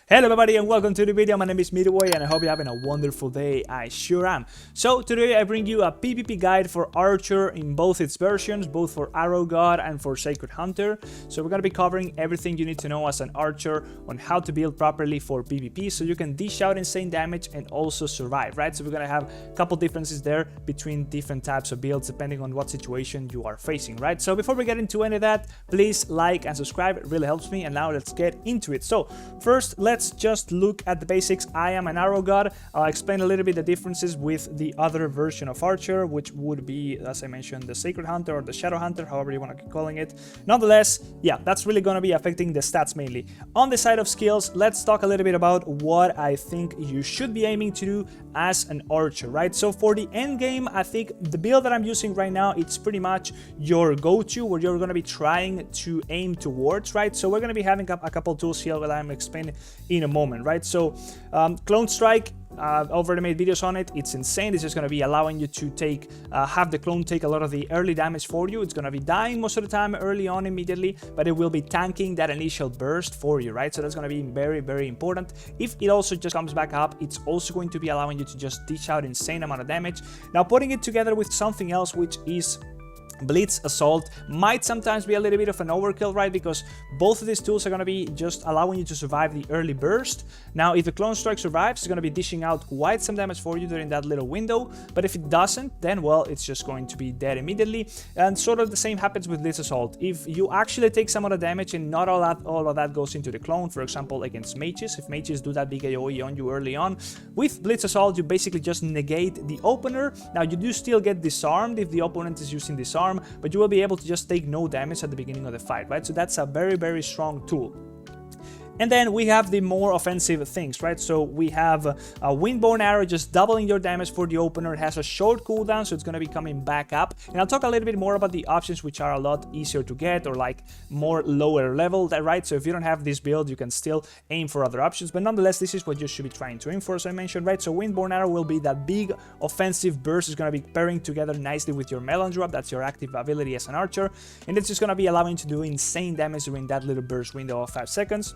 Hello everybody and welcome to the video. My name is Midway and I hope you're having a wonderful day. I sure am. So today I bring you a PvP guide for Archer in both its versions, both for ARROWGOD and for Sacred Hunter. So we're going to be covering everything you need to know as an Archer on how to build properly for PvP so you can dish out insane damage and also survive, right? So we're going to have a couple differences there between different types of builds depending on what situation you are facing, right? So before we get into any of that, please like and subscribe. It really helps me. And now let's get into it. So first, let's just look at the basics. I am an ARROWGOD. I'll explain a little bit the differences with the other version of Archer, which would be, as I mentioned, the Sacred Hunter or the Shadow Hunter, however you want to keep calling it. Nonetheless, yeah, that's really going to be affecting the stats mainly. On the side of skills, let's talk a little bit about what I think you should be aiming to do as an Archer, right? So for the end game, I think the build that I'm using right now, it's pretty much your go-to, where you're going to be trying to aim towards, right? So we're going to be having a couple tools here that I'm explaining in a moment, right? So Clone Strike, I've already made videos on it. It's insane. This is going to be allowing you to take have the clone take a lot of the early damage for you. It's going to be dying most of the time early on immediately, but it will be tanking that initial burst for you, right? So that's going to be very, very important. If it also just comes back up, it's also going to be allowing you to just dish out insane amount of damage. Now putting it together with something else, which is Blitz Assault, might sometimes be a little bit of an overkill, right? Because both of these tools are going to be just allowing you to survive the early burst. Now, if the Clone Strike survives, it's going to be dishing out quite some damage for you during that little window. But if it doesn't, then, well, it's just going to be dead immediately. And sort of the same happens with Blitz Assault. If you actually take some of the damage and not all of that goes into the clone, for example, against mages, if mages do that big AoE on you early on, with Blitz Assault, you basically just negate the opener. Now, you do still get disarmed if the opponent is using disarm, but you will be able to just take no damage at the beginning of the fight, right? So that's a very, very strong tool. And then we have the more offensive things, right? So we have a Windborne Arrow just doubling your damage for the opener. It has a short cooldown, so it's going to be coming back up. And I'll talk a little bit more about the options, which are a lot easier to get or like more lower level, right? So if you don't have this build, you can still aim for other options. But nonetheless, this is what you should be trying to aim for, as I mentioned, right? So Windborne Arrow will be that big offensive burst. It's going to be pairing together nicely with your Melon Drop. That's your active ability as an Archer. And it's just going to be allowing you to do insane damage during that little burst window of 5 seconds.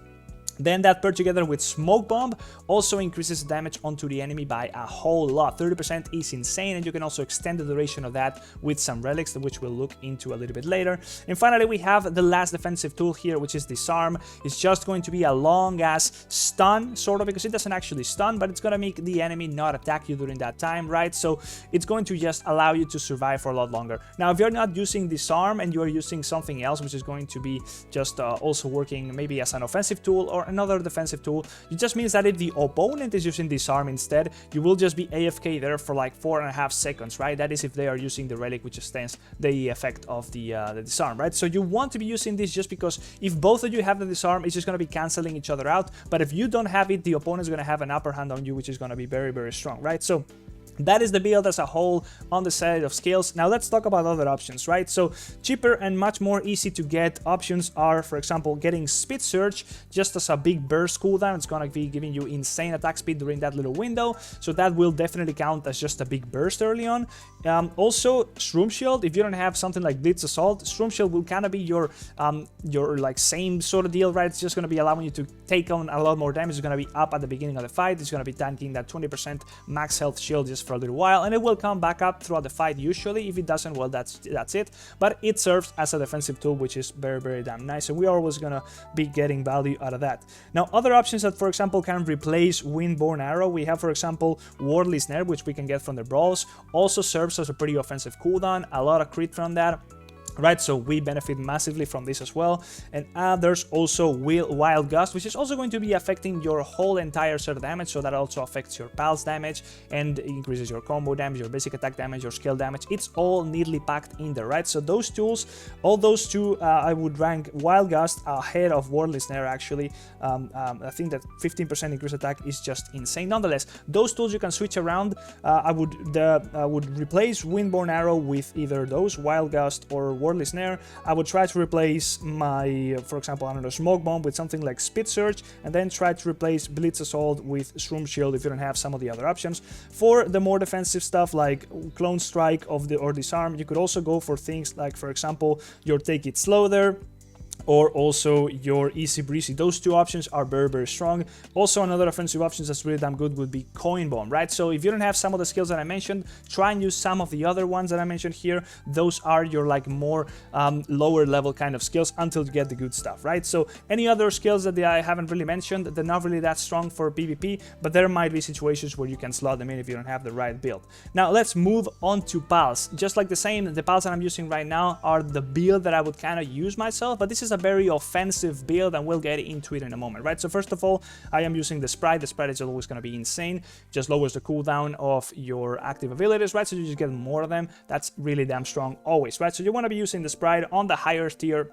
Then that paired together with Smoke Bomb also increases damage onto the enemy by a whole lot. 30% is insane, and you can also extend the duration of that with some relics, which we'll look into a little bit later. And finally, we have the last defensive tool here, which is Disarm. It's just going to be a long-ass stun, sort of, because it doesn't actually stun, but it's going to make the enemy not attack you during that time, right? So it's going to just allow you to survive for a lot longer. Now, if you're not using Disarm and you're using something else, which is going to be just also working maybe as an offensive tool or another defensive tool, it just means that if the opponent is using Disarm instead, you will just be AFK there for like 4.5 seconds, right? That is if they are using the relic, which extends the effect of the Disarm, right? So you want to be using this just because if both of you have the Disarm, it's just going to be canceling each other out. But if you don't have it, the opponent is going to have an upper hand on you, which is going to be very, very strong, right? So that is the build as a whole on the side of skills. Now let's talk about other options, right? So cheaper and much more easy to get options are, for example, getting Speed Surge just as a big burst cooldown. It's going to be giving you insane attack speed during that little window. So that will definitely count as just a big burst early on. Also, Shroom Shield, if you don't have something like Blitz Assault, Shroom Shield will kind of be your like same sort of deal, right? It's just going to be allowing you to take on a lot more damage. It's going to be up at the beginning of the fight. It's going to be tanking that 20% max health shield just for a little while, and it will come back up throughout the fight usually. If it doesn't, well, that's it. But it serves as a defensive tool, which is very, very damn nice, and we're always gonna be getting value out of that. Now, other options that, for example, can replace Windborne Arrow, we have, for example, Worldly Snare, which we can get from the brawls. Also serves as a pretty offensive cooldown, a lot of crit from that, right? So we benefit massively from this as well. And there's also Wild Gust, which is also going to be affecting your whole entire set of damage. So that also affects your pulse damage and increases your combo damage, your basic attack damage, your skill damage. It's all neatly packed in there, right? So those tools, all those two, I would rank Wild Gust ahead of Worldly Snare, actually. I think that 15% increased attack is just insane. Nonetheless, those tools you can switch around. I would replace Windborne Arrow with either those, Wild Gust or Worldly Snare. I would try to replace my, for example, I don't know, Smoke Bomb with something like Speed Surge, and then try to replace Blitz Assault with Shroom Shield if you don't have some of the other options. For the more defensive stuff like Clone Strike or Disarm, you could also go for things like, for example, your Take It Slow there, or also your Easy Breezy. Those two options are very strong. Also, another offensive option that's really damn good would be Coin Bomb, right? So if you don't have some of the skills that I mentioned, try and use some of the other ones that I mentioned here. Those are your like more lower level kind of skills until you get the good stuff, right? So any other skills that I haven't really mentioned, they're not really that strong for PvP, but there might be situations where you can slot them in if you don't have the right build. Now let's move on to pals. Just like the same, the pals that I'm using right now are the build that I would kind of use myself, but this is a very offensive build and we'll get into it in a moment, right? So first of all, I am using the Sprite. The Sprite is always going to be insane, just lowers the cooldown of your active abilities, right? So you just get more of them. That's really damn strong always, right? So you want to be using the Sprite on the higher tier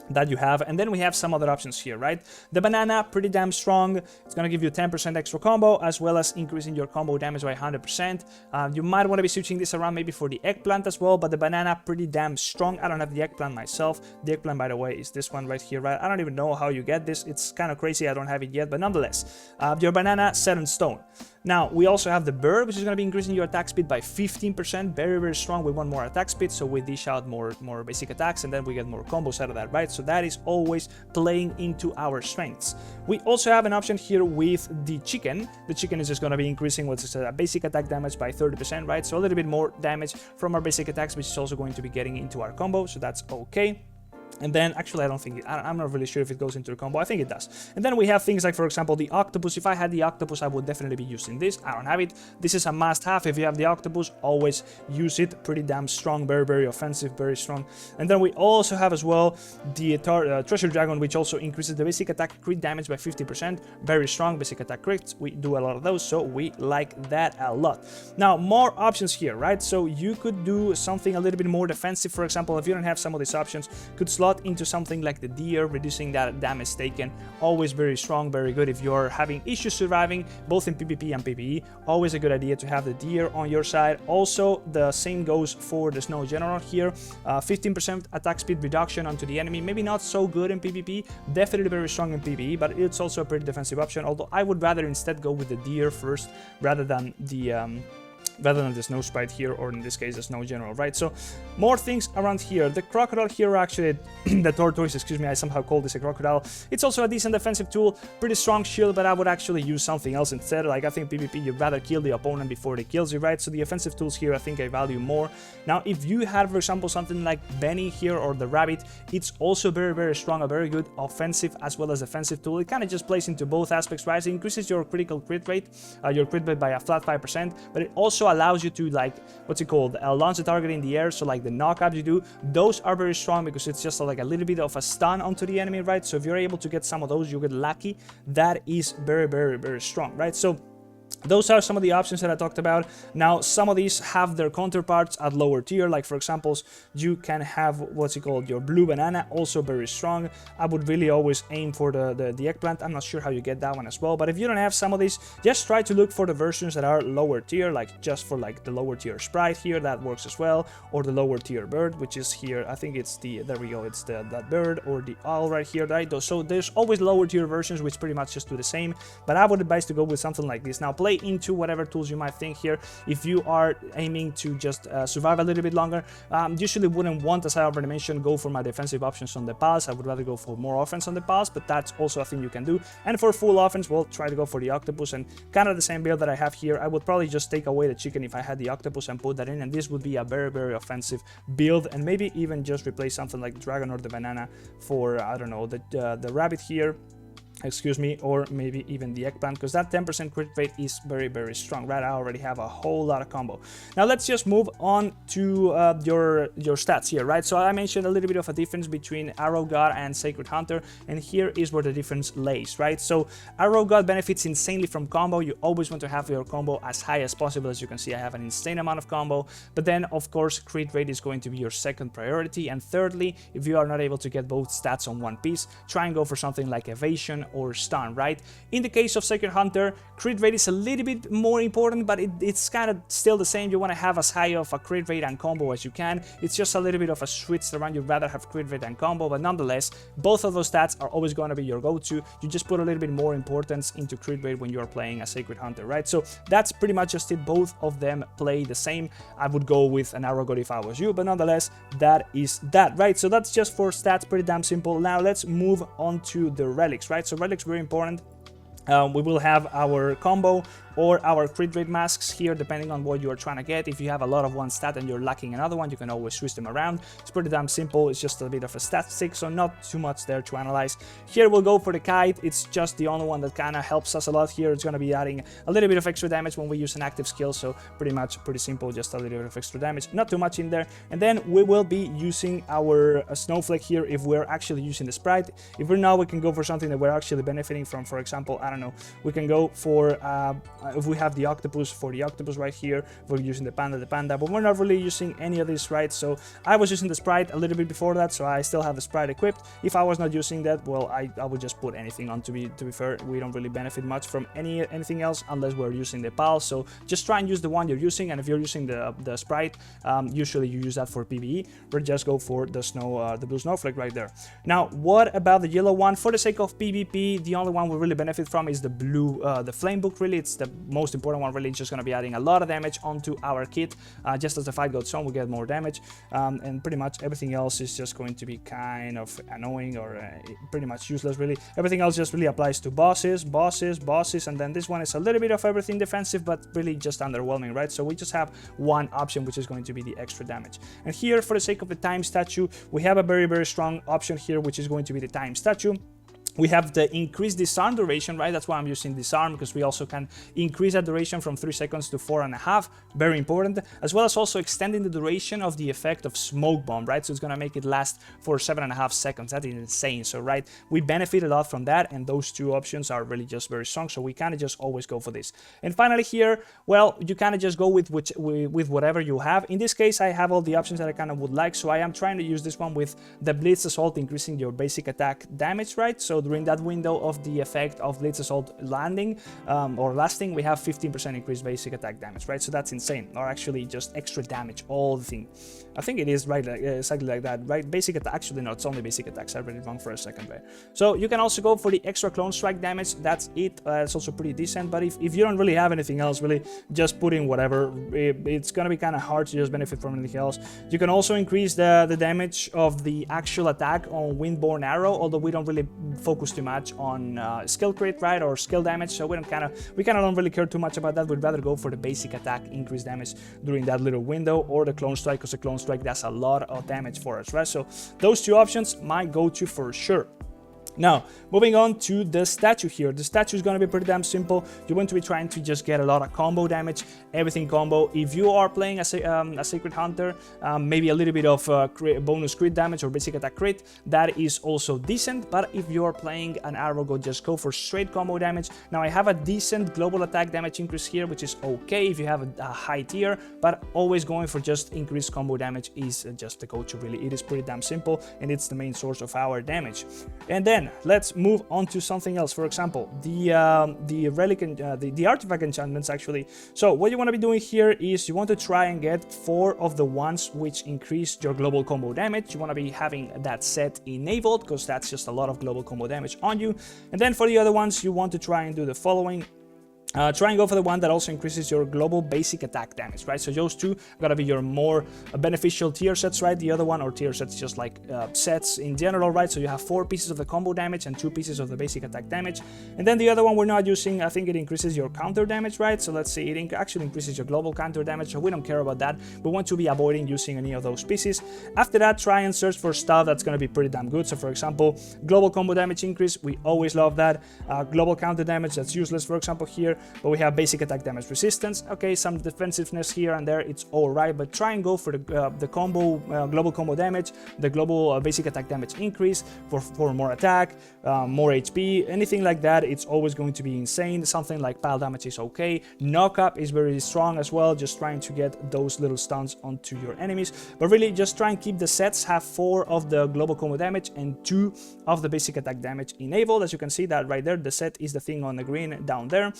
that you have, and then we have some other options here, right? The banana, pretty damn strong. It's gonna give you 10% extra combo, as well as increasing your combo damage by 100%. You might want to be switching this around maybe for the eggplant as well, but the banana, pretty damn strong. I don't have the eggplant myself. The eggplant, by the way, is this one right here, right? I don't even know how you get this. It's kind of crazy. I don't have it yet, but nonetheless, your banana, set in stone. Now, we also have the bird, which is going to be increasing your attack speed by 15%. Very strong. We want more attack speed, so we dish out more basic attacks, and then we get more combos out of that, right? So that is always playing into our strengths. We also have an option here with the chicken. The chicken is just going to be increasing what's a basic attack damage by 30%, right? So a little bit more damage from our basic attacks, which is also going to be getting into our combo, so that's okay. And then, actually, I don't think I'm not really sure if it goes into a combo. I think it does. And then we have things like, for example, the octopus. If I had the octopus, I would definitely be using this. I don't have it. This is a must-have. If you have the octopus, always use it. Pretty damn strong, very offensive, very strong. And then we also have as well the treasure dragon, which also increases the basic attack crit damage by 50%. Very strong basic attack crits. We do a lot of those, so we like that a lot. Now, more options here, right? So you could do something a little bit more defensive. For example, if you don't have some of these options, could slot into something like the deer, reducing that damage taken. Always very strong, very good if you're having issues surviving both in PvP and PvE. Always a good idea to have the deer on your side. Also, the same goes for the snow general here. 15% attack speed reduction onto the enemy. Maybe not so good in PvP, definitely very strong in PvE, but it's also a pretty defensive option, although I would rather instead go with the deer first rather than the snow sprite here, or in this case the snow general, right? So more things around here. The crocodile here, actually the tortoise, excuse me, I somehow called this a crocodile. It's also a decent defensive tool, pretty strong shield, but I would actually use something else instead. Like, I think PvP, you'd rather kill the opponent before they kills you, right? So the offensive tools here, I think I value more. Now, if you had, for example, something like Benny here, or the rabbit, it's also very strong, a very good offensive as well as defensive tool. It kind of just plays into both aspects, right? It increases your critical crit rate, your crit rate by a flat 5%, but it also allows you to, like, what's it called, launch the target in the air. So like the knockouts you do, those are very strong because it's just like a little bit of a stun onto the enemy, right? So if you're able to get some of those, you get lucky. That is very strong, right? So those are some of the options that I talked about. Now, some of these have their counterparts at lower tier, like for example, you can have what's it called, your blue banana, also very strong. I would really always aim for the eggplant. I'm not sure how you get that one as well, but if you don't have some of these, just try to look for the versions that are lower tier, like just for like the lower tier sprite here, that works as well, or the lower tier bird, which is here. I think it's there we go, it's that bird, or the owl right here, right? So there's always lower tier versions which pretty much just do the same, but I would advise to go with something like this. Now, play into whatever tools you might think here. If you are aiming to just survive a little bit longer, usually wouldn't want, as I already mentioned, go for my defensive options on the pals. I would rather go for more offense on the pals, but that's also a thing you can do. And for full offense, well, try to go for the octopus, and kind of the same build that I have here. I would probably just take away the chicken if I had the octopus and put that in, and this would be a very offensive build, and maybe even just replace something like the dragon or the banana for, I don't know, the rabbit here, excuse me, or maybe even the eggplant, because that 10% crit rate is very strong, right? I already have a whole lot of combo. Now let's just move on to your stats here, right? So I mentioned a little bit of a difference between ARROWGOD and Sacred Hunter, and here is where the difference lays, right? So ARROWGOD benefits insanely from combo. You always want to have your combo as high as possible. As you can see, I have an insane amount of combo, but then of course crit rate is going to be your second priority. And thirdly, if you are not able to get both stats on one piece, try and go for something like evasion or stun, right? In the case of Sacred Hunter, crit rate is a little bit more important, but it's kind of still the same. You want to have as high of a crit rate and combo as you can. It's just a little bit of a switch around. You'd rather have crit rate and combo, but nonetheless, both of those stats are always going to be your go-to. You just put a little bit more importance into crit rate when you're playing a Sacred Hunter, right? So that's pretty much just it. Both of them play the same. I would go with an ARROWGOD if I was you, but nonetheless, that is that, right? So that's just for stats, pretty damn simple. Now let's move on to the relics, right? So relics, very important. We will have our combo or our crit rate masks here, depending on what you're trying to get. If you have a lot of one stat and you're lacking another one, you can always switch them around. It's pretty damn simple. It's just a bit of a statistic, so not too much there to analyze. Here we'll go for the kite. It's just the only one that kind of helps us a lot here. It's going to be adding a little bit of extra damage when we use an active skill, so pretty simple, just a little bit of extra damage, not too much in there. And then we will be using our snowflake here if we're actually using the sprite. If we're not, we can go for something that we're actually benefiting from. For example, I don't know, we can go for if we have the octopus, for the octopus right here. We're using the panda, but we're not really using any of this, right? So I was using the sprite a little bit before that, so I still have the sprite equipped. If I was not using that, well, I would just put anything on. To be fair, we don't really benefit much from anything else unless we're using the pal. So just try and use the one you're using, and if you're using the sprite, usually you use that for PvE, or just go for the blue snowflake right there. Now, what about the yellow one? For the sake of PvP, the only one we really benefit from is the blue, the flame book. Really, it's the most important one. Really, it's just going to be adding a lot of damage onto our kit. Just as the fight goes on, we get more damage, and pretty much everything else is just going to be kind of annoying or pretty much useless. Really, everything else just really applies to bosses, and then this one is a little bit of everything defensive, but really just underwhelming, right? So we just have one option, which is going to be the extra damage. And here, for the sake of the time statue, we have a very strong option here, which is going to be the time statue. We have the increased disarm duration, right? That's why I'm using disarm, because we also can increase that duration from 3 seconds to 4.5. Very important. As well as also extending the duration of the effect of smoke bomb, right? So it's going to make it last for 7.5 seconds. That is insane. So, right, we benefit a lot from that, and those two options are really just very strong. So we kind of just always go for this. And finally here, well, you kind of just go with whatever you have. In this case, I have all the options that I kind of would like. So I am trying to use this one with the Blitz Assault, increasing your basic attack damage, right? So during that window of the effect of Blitz Assault landing or lasting, we have 15% increased basic attack damage, right? So that's insane. Or actually just extra damage, all the thing. I think it is right, exactly like that, right? Basic attack, actually no, it's only basic attacks. I read it wrong for a second there. So you can also go for the extra clone strike damage. That's it. It's also pretty decent, but if you don't really have anything else, really just put in whatever. It's gonna be kind of hard to just benefit from anything else. You can also increase the damage of the actual attack on Windborne Arrow, although we don't really focus too much on skill crit, right, or skill damage, so we kind of don't really care too much about that. We'd rather go for the basic attack increase damage during that little window, or the clone strike, because the clone strike does a lot of damage for us, right? So those two options might go to for sure. Now, moving on to the statue here. The statue is going to be pretty damn simple. You're going to be trying to just get a lot of combo damage, everything combo. If you are playing a Sacred Hunter, maybe a little bit of bonus crit damage or basic attack crit, that is also decent. But if you're playing an ARROWGOD, just go for straight combo damage. Now, I have a decent global attack damage increase here, which is okay if you have a high tier, but always going for just increased combo damage is just the go-to, really. It is pretty damn simple, and it's the main source of our damage. And then let's move on to something else. For example, the relic and the artifact enchantments, actually. So what you want to be doing here is you want to try and get 4 of the ones which increase your global combo damage. You want to be having that set enabled, because that's just a lot of global combo damage on you. And then for the other ones, you want to try and do the following. Try and go for the one that also increases your global basic attack damage, right? So those two are gonna be your more beneficial tier sets, right? The other one, or tier sets, just like sets in general, right? So you have 4 pieces of the combo damage and 2 pieces of the basic attack damage. And then the other one we're not using, I think it increases your counter damage, right? So let's see, it actually increases your global counter damage, so we don't care about that. We want to be avoiding using any of those pieces. After that, try and search for stuff that's gonna be pretty damn good. So for example, global combo damage increase, we always love that. Global counter damage, that's useless, for example, here. but we have basic attack damage resistance. Okay, some defensiveness here and there, it's all right, but try and go for the combo, global combo damage, the global basic attack damage increase for more attack, more HP, anything like that. It's always going to be insane. Something like pile damage is okay. Knock up is very strong as well, just trying to get those little stuns onto your enemies. But really, just try and keep the sets, have 4 of the global combo damage and 2 of the basic attack damage enabled. As you can see that right there, the set is the thing on the green down there.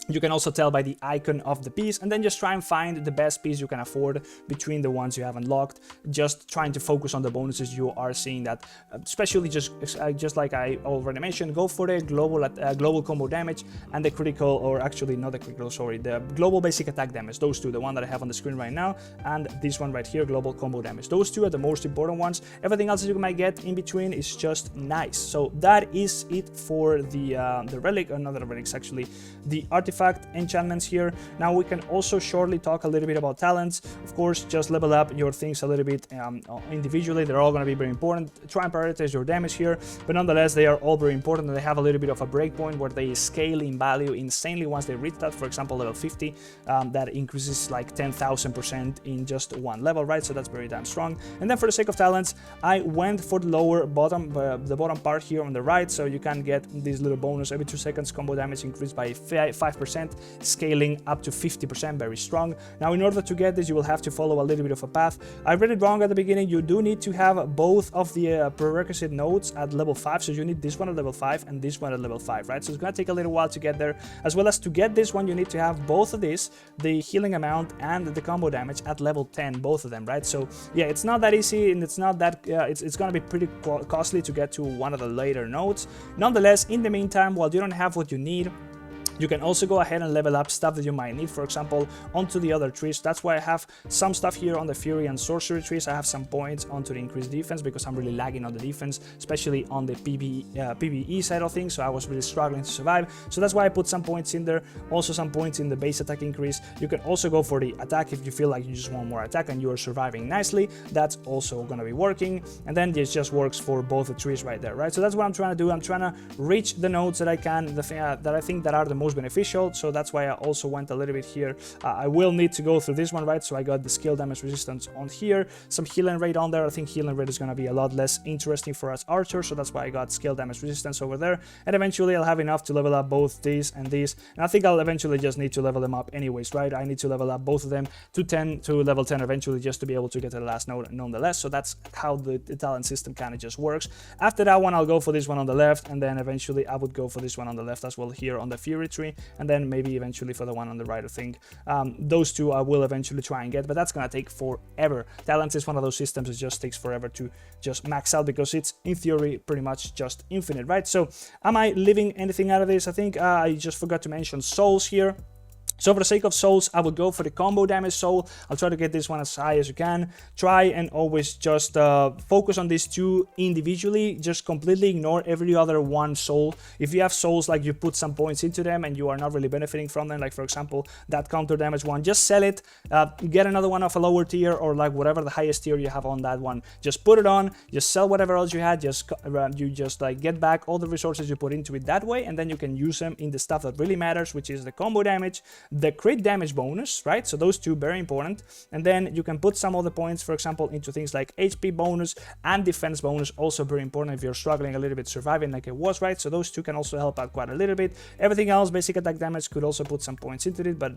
You can also tell by the icon of the piece, and then just try and find the best piece you can afford between the ones you have unlocked. Just trying to focus on the bonuses you are seeing that, especially just like I already mentioned, go for the global combo damage and the critical, or actually not the critical, sorry, the global basic attack damage. Those two, the one that I have on the screen right now, and this one right here, global combo damage. Those two are the most important ones. Everything else that you might get in between is just nice. So that is it for the relic, or not the relics, actually, the artifact enchantments here. Now we can also shortly talk a little bit about talents. Of course, just level up your things a little bit individually. They're all going to be very important. Try and prioritize your damage here, but nonetheless, they are all very important, and they have a little bit of a breakpoint where they scale in value insanely once they reach that. For example, level 50, that increases like 10,000% in just one level, right? So that's very damn strong. And then for the sake of talents, I went for the lower bottom, the bottom part here on the right, so you can get this little bonus every 2 seconds, combo damage increased by 5%, scaling up to 50%, very strong. Now, in order to get this, you will have to follow a little bit of a path. I read it wrong at the beginning. You do need to have both of the prerequisite nodes at level 5, so you need this one at level 5 and this one at level 5, right? So it's gonna take a little while to get there. As well as to get this one, you need to have both of these, the healing amount and the combo damage at level 10, both of them, right? So yeah, it's not that easy, and it's not that it's gonna be pretty costly to get to one of the later nodes. Nonetheless, in the meantime, while you don't have what you need, you can also go ahead and level up stuff that you might need, for example, onto the other trees. That's why I have some stuff here on the Fury and Sorcery trees. I have some points onto the increased defense because I'm really lagging on the defense, especially on the PvE side of things, so I was really struggling to survive. So that's why I put some points in there, also some points in the base attack increase. You can also go for the attack if you feel like you just want more attack and you are surviving nicely. That's also going to be working, and then this just works for both the trees right there, right? So that's what I'm trying to do. I'm trying to reach the nodes that I can, that I think that are the most beneficial, so that's why I also went a little bit here. I will need to go through this one, right? So I got the skill damage resistance on here, some healing rate on there. I think healing rate is going to be a lot less interesting for us archers, so that's why I got skill damage resistance over there, and eventually I'll have enough to level up both these and these, and I think I'll eventually just need to level them up anyways, right? I need to level up both of them to level 10 eventually, just to be able to get to the last node nonetheless. So that's how the talent system kind of just works. After that one, I'll go for this one on the left, and then eventually I would go for this one on the left as well here on the Fury tree, and then maybe eventually for the one on the right, I think. Those two I will eventually try and get, but that's gonna take forever. Talents is one of those systems that just takes forever to just max out because it's, in theory, pretty much just infinite, right? So am I leaving anything out of this? I think I just forgot to mention souls here. So for the sake of souls, I would go for the combo damage soul. I'll try to get this one as high as you can. Try and always just focus on these two individually. Just completely ignore every other one soul. If you have souls, like you put some points into them and you are not really benefiting from them, like for example, that counter damage one, just sell it. Get another one of a lower tier, or like whatever the highest tier you have on that one. Just put it on, just sell whatever else you had, you just like get back all the resources you put into it that way, and then you can use them in the stuff that really matters, which is the combo damage, the crit damage bonus, right? So those two very important, and then you can put some of the points, for example, into things like HP bonus and defense bonus, also very important if you're struggling a little bit surviving like it was, right? So those two can also help out quite a little bit. Everything else, basic attack damage, could also put some points into it, but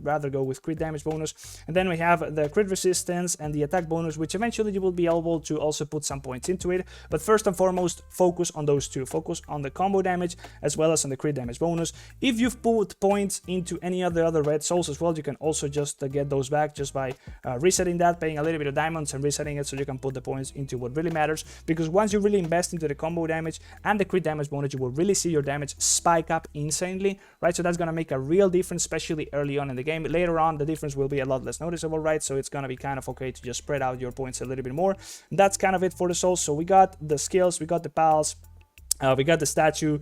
rather go with crit damage bonus. And then we have the crit resistance and the attack bonus, which eventually you will be able to also put some points into it, but first and foremost, focus on those two. Focus on the combo damage as well as on the crit damage bonus. If you've put points into any of the other red souls as well, you can also just get those back just by resetting that, paying a little bit of diamonds and resetting it, so you can put the points into what really matters. Because once you really invest into the combo damage and the crit damage bonus, you will really see your damage spike up insanely, right? So that's going to make a real difference, especially early on in the game. Later on, the difference will be a lot less noticeable, right? So it's going to be kind of okay to just spread out your points a little bit more. That's kind of it for the souls. So we got the skills, we got the pals, We got the statue,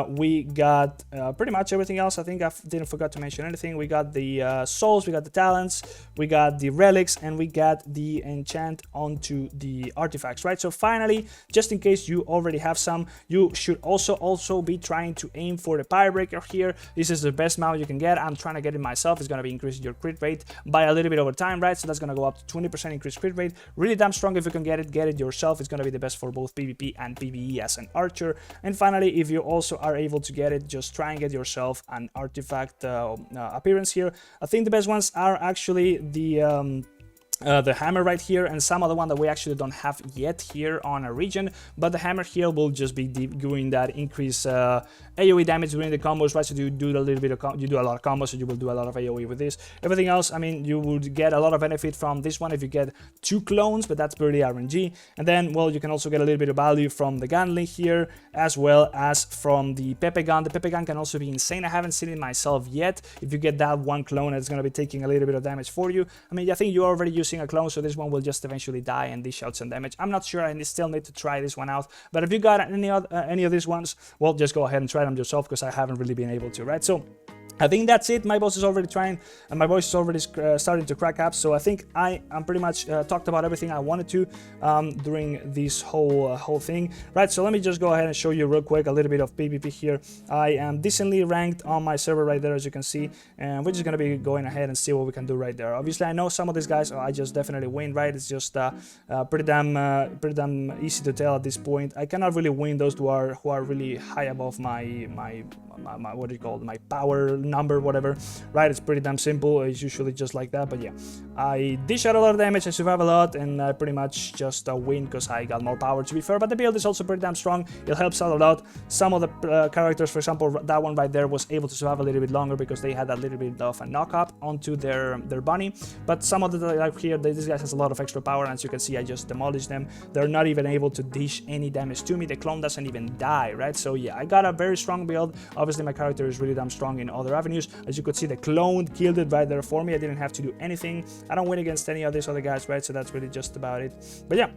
we got pretty much everything else. I think I didn't forget to mention anything. We got the souls, we got the talents, we got the relics, and we got the enchant onto the artifacts, right? So finally, just in case you already have some, you should also be trying to aim for the Pyre Breaker here. This is the best mount you can get. I'm trying to get it myself. It's going to be increasing your crit rate by a little bit over time, right? So that's going to go up to 20% increased crit rate. Really damn strong. If you can get it yourself. It's going to be the best for both PvP and PvE as an archer. And finally, if you also are able to get it, just try and get yourself an artifact appearance here. I think the best ones are actually the hammer right here, and some other one that we actually don't have yet here on a region, but the hammer here will just be doing that increase AoE damage during the combos, right? So you do a little bit of you do a lot of combos, so you will do a lot of AoE with this. Everything else, I mean, you would get a lot of benefit from this one if you get 2 clones, but that's pretty RNG. And then, well, you can also get a little bit of value from the gunling here, as well as from the Pepe gun. The Pepe gun can also be insane. I haven't seen it myself yet. If you get that 1 clone, it's going to be taking a little bit of damage for you. I mean, I think you're already using a clone, so this one will just eventually die and dish out some damage. I'm not sure. I still need to try this one out, but if you got any of these ones, well, just go ahead and try them yourself, because I haven't really been able to, right? So I think that's it. My boss is already trying, and my voice is already starting to crack up. So I think I'm pretty much talked about everything I wanted to during this whole thing, right? So let me just go ahead and show you real quick a little bit of PvP here. I am decently ranked on my server right there, as you can see, and we're just gonna be going ahead and see what we can do right there. Obviously, I know some of these guys, I just definitely win, right? It's just pretty damn easy to tell at this point. I cannot really win those who are really high above my what do you call it, my power number, whatever, right? It's pretty damn simple. It's usually just like that. But yeah, I dish out a lot of damage, I survive a lot, and I pretty much just win because I got more power, to be fair. But the build is also pretty damn strong. It helps out a lot. Some of the characters, for example, that one right there was able to survive a little bit longer because they had a little bit of a knock up onto their bunny. But some of the, like here, this guy has a lot of extra power, and as you can see, I just demolished them. They're not even able to dish any damage to me. The clone doesn't even die, right? So yeah, I got a very strong build. Obviously, my character is really damn strong in other avenues. As you could see, the clone killed it right there for me. I didn't have to do anything. I don't win against any of these other guys, right? So that's really just about it. But yeah,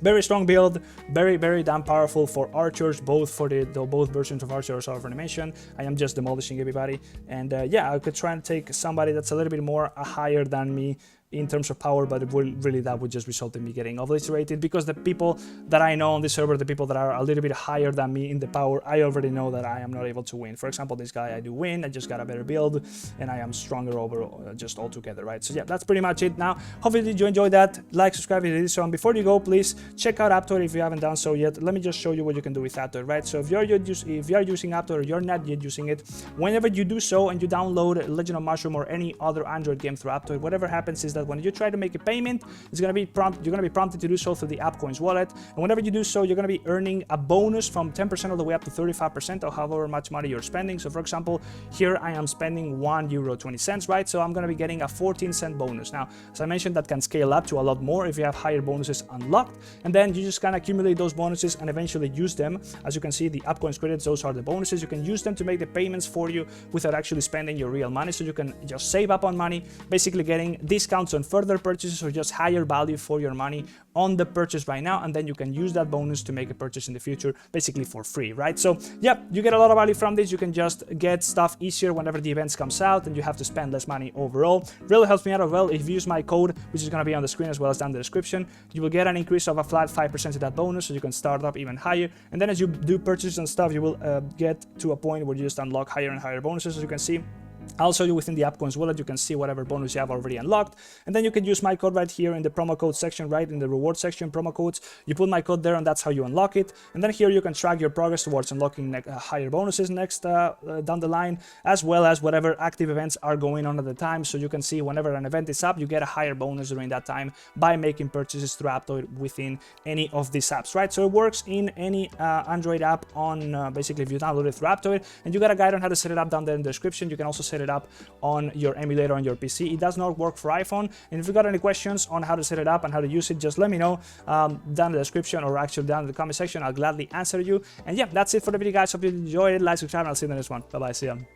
very strong build, very damn powerful for archers, both for both versions of archer or animation. I am just demolishing everybody, and yeah, I could try and take somebody that's a little bit more higher than me in terms of power, but really that would just result in me getting obliterated, because the people that I know on this server, the people that are a little bit higher than me in the power, I already know that I am not able to win. For example, this guy, I do win. I just got a better build, and I am stronger overall, just altogether, right? So yeah, that's pretty much it. Now, hopefully you enjoyed that. Like, subscribe if you did so, and before you go, please check out Aptoide if you haven't done so yet. Let me just show you what you can do with Aptoide, right? So if you're using Aptoide or you're not yet using it, whenever you do so and you download Legend of Mushroom or any other Android game through Aptoide, whatever happens is that when you try to make a payment, it's going to be you're going to be prompted to do so through the AppCoins wallet, and whenever you do so, you're going to be earning a bonus from 10% all the way up to 35% of however much money you're spending. So for example, here I am spending €1.20, right? So I'm going to be getting a 14-cent bonus. Now, as I mentioned, that can scale up to a lot more if you have higher bonuses unlocked, and then you just kind of accumulate those bonuses and eventually use them. As you can see, the AppCoins credits, those are the bonuses. You can use them to make the payments for you without actually spending your real money, so you can just save up on money, basically getting discounts on further purchases or just higher value for your money on the purchase right now, and then you can use that bonus to make a purchase in the future, basically for free, right? So yeah, you get a lot of value from this. You can just get stuff easier whenever the events comes out, and you have to spend less money overall. Really helps me out as well. If you use my code, which is going to be on the screen as well as down in the description, you will get an increase of a flat 5% to that bonus, so you can start up even higher. And then as you do purchases and stuff, you will get to a point where you just unlock higher and higher bonuses, as you can see. I'll show you within the AppCoins wallet. You can see whatever bonus you have already unlocked, and then you can use my code right here in the promo code section, right in the reward section, promo codes. You put my code there, and that's how you unlock it. And then here you can track your progress towards unlocking higher bonuses next down the line, as well as whatever active events are going on at the time. So you can see whenever an event is up, you get a higher bonus during that time by making purchases through Aptoide within any of these apps, right? So it works in any Android app on basically if you download it through Aptoide, and you got a guide on how to set it up down there in the description. You can also set it up on your emulator on your PC. It does not work for iPhone, and if you got any questions on how to set it up and how to use it, just let me know down in the description, or actually down in the comment section. I'll gladly answer you. And yeah, that's it for the video, guys. Hope you enjoyed it. Like, subscribe, and I'll see you in the next one. Bye bye. See ya.